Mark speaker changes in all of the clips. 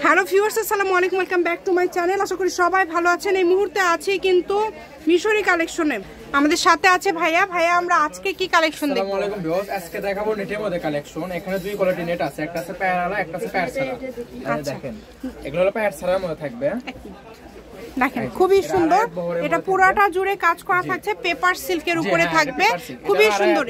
Speaker 1: Hello viewers, আসসালামু আলাইকুম, welcome back to my channel. আশা করি সবাই ভালো আছেন। এই মুহূর্তে আছি কিন্তু মিশরি কালেকশনে। আমাদের সাথে আছে ভাইয়া। ভাইয়া, আমরা আজকে কি কালেকশন দেখব?
Speaker 2: আসসালামু আলাইকুম ভিউয়ার্স, আজকে দেখাবো নেটের মধ্যে কালেকশন। এখানে দুই কোয়ালিটি নেট আছে, একটা আছে প্যারালা, একটা আছে প্যার ছাড়া। দেখেন এগুলো হলো প্যার ছাড়ার মধ্যে থাকবে।
Speaker 1: দেখেন খুবই সুন্দর, এটা পুরাটা জুড়ে কাজ করা থাকছে, পেপার সিল্কের উপরে থাকবে, খুবই সুন্দর।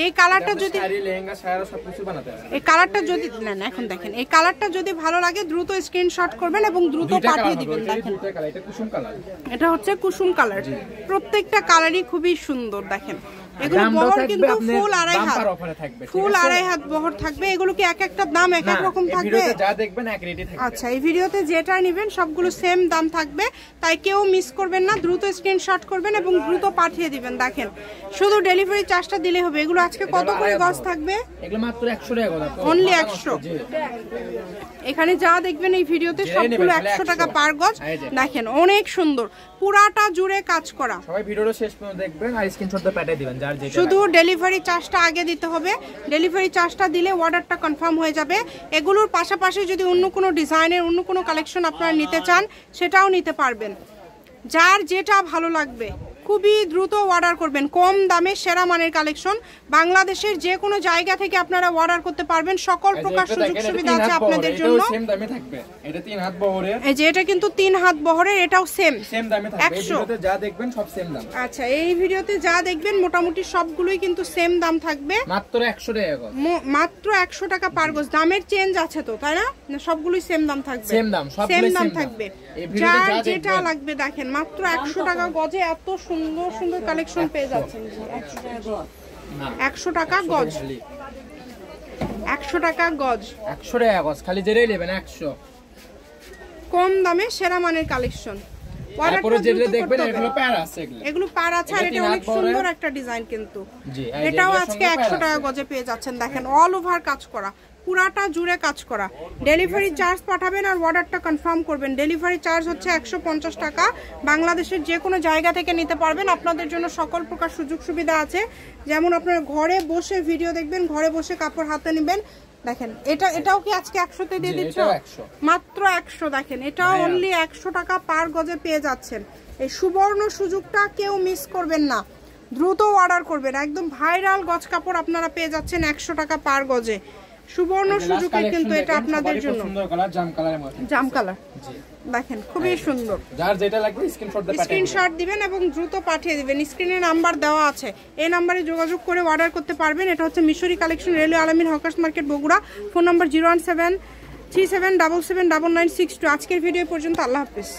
Speaker 1: এই কালারটা যদি
Speaker 2: লেহেঙ্গা সারা সবকিছু বানাতে হবে।
Speaker 1: এই কালারটা যদি না এখন দেখেন, এই কালারটা যদি ভালো লাগে দ্রুত স্ক্রিনশট করবেন এবং দ্রুত পাঠিয়ে দিবেন। দেখেন
Speaker 2: এটা কুসুম কালার,
Speaker 1: এটা হচ্ছে কুসুম কালার। প্রত্যেকটা কালারই খুবই সুন্দর। দেখেন এগুলো বহর কিন্তু ফুল আড়াই হাত, ফুল আড়াই হাত বহর থাকবে। এগুলো কি এক একটা দাম এক এক রকম থাকবে?
Speaker 2: যা দেখবেন এক রেটই থাকবে।
Speaker 1: আচ্ছা, এই ভিডিওতে যেটা নেবেন সবগুলো সেম দাম থাকবে, তাই কেউ মিস করবেন না। দ্রুত স্ক্রিনশট করবেন এবং দ্রুত পাঠিয়ে দিবেন। দেখেন শুধু ডেলিভারি চার্জটা দিলে হবে। এগুলো আজকে কত করে গজ থাকবে?
Speaker 2: এগুলো মাত্র 100 টাকা গজ,
Speaker 1: অনলি 100। এখানে যা দেখবেন এই ভিডিওতে সবগুলো 100 টাকা পার গজ। দেখেন অনেক সুন্দর, পুরাটা জুড়ে কাজ করা।
Speaker 2: সবাই ভিডিওটা শেষ পর্যন্ত দেখবেন আর স্ক্রিনশটটা পাঠিয়ে দিবেন যার যেটা।
Speaker 1: শুধু ডেলিভারি চার্জটা আগে দিতে হবে। ডেলিভারি চার্জটা দিলে অর্ডারটা কনফার্ম হয়ে যাবে। এগুলোর পাশাপাশি যদি অন্য কোনো ডিজাইনের অন্য কোনো কালেকশন আপনারা নিতে চান সেটাও নিতে পারবেন। যার যেটা ভালো লাগবে খুবই দ্রুত অর্ডার করবেন। কম দামে সেরা মানের কালেকশন, বাংলাদেশের যে কোনো জায়গা থেকে আপনারা অর্ডার করতে পারবেন। সকল প্রকার সুযোগ সুবিধা আছে আপনাদের জন্য।
Speaker 2: সেম দামে থাকবে। এটা 3 হাত বহরের।
Speaker 1: এই যে এটা কিন্তু 3 হাত বহরের, এটাও সেম
Speaker 2: দামে থাকবে। এই ভিডিওতে যা দেখবেন সব সেম দাম।
Speaker 1: আচ্ছা, এই ভিডিওতে যা দেখবেন মোটামুটি সবগুলোই কিন্তু সেম দাম থাকবে।
Speaker 2: মাত্র 100 টাকা গজ,
Speaker 1: মাত্র 100 টাকা পার গজ। দামের চেঞ্জ আছে তো, তাই না? সবগুলোই সেম দাম থাকবে,
Speaker 2: সেম দাম,
Speaker 1: সেম দাম থাকবে। যার যেটা লাগবে দেখেন মাত্র 100 টাকা গজে এত সুন্দর সুন্দর কালেকশন পেয়ে যাচ্ছেন। 100 টাকা গজ, 100 টাকা গজ,
Speaker 2: 100 টাকা গজ। খালি যেটাই নেবেন 100।
Speaker 1: কম দামে সেরা মানের কালেকশন। এগুলো পার আছে আর এটা অনেক সুন্দর একটা ডিজাইন কিন্তু। এটাও আজকে 100 টাকা গজে পেয়ে যাচ্ছেন। দেখেন অল ওভার কাজ করা, পুরাটা জুড়ে কাজ করা। ডেলিভারি চার্জ পাঠাবেন আর অর্ডারটা কনফার্ম করবেন। ডেলিভারি চার্জ হচ্ছে 150 টাকা। বাংলাদেশের যে কোনো জায়গা থেকে নিতে পারবেন। আপনাদের জন্য সকল প্রকার সুযোগ সুবিধা আছে, যেমন আপনারা ঘরে বসে ভিডিও দেখবেন, ঘরে বসে কাপড় হাতে নেবেন। দেখেন এটাও কি আজকে 100তে দিয়ে দিচ্ছ? মাত্র 100। দেখেন এটাও অনলি 100 টাকা পার গজে পেয়ে যাচ্ছেন। এই সুবর্ণ সুযোগটা কেউ মিস করবেন না, দ্রুত অর্ডার করবেন। একদম ভাইরাল গজ কাপড় আপনারা পেয়ে যাচ্ছেন 100 টাকা পার গজে। সুবর্ণ সুযোগে কিন্তু এটা আপনাদের জন্য।
Speaker 2: সুন্দর কালার, জাম কালারের মধ্যে,
Speaker 1: জাম কালার। দেখেন খুবই সুন্দর।
Speaker 2: যার যেটা লাগবে
Speaker 1: স্ক্রিনশট দিবেন এবং দ্রুত পাঠিয়ে দিবেন। স্ক্রিনে নাম্বার দেওয়া আছে, এই নাম্বারে যোগাযোগ করে অর্ডার করতে পারবেন। এটা হচ্ছে মিশরি কালেকশন, রেলওয়ে আলামিন hawkers market Bogura. Phone number 01737779962। আজকের ভিডিও পর্যন্ত। আল্লাহ হাফেজ।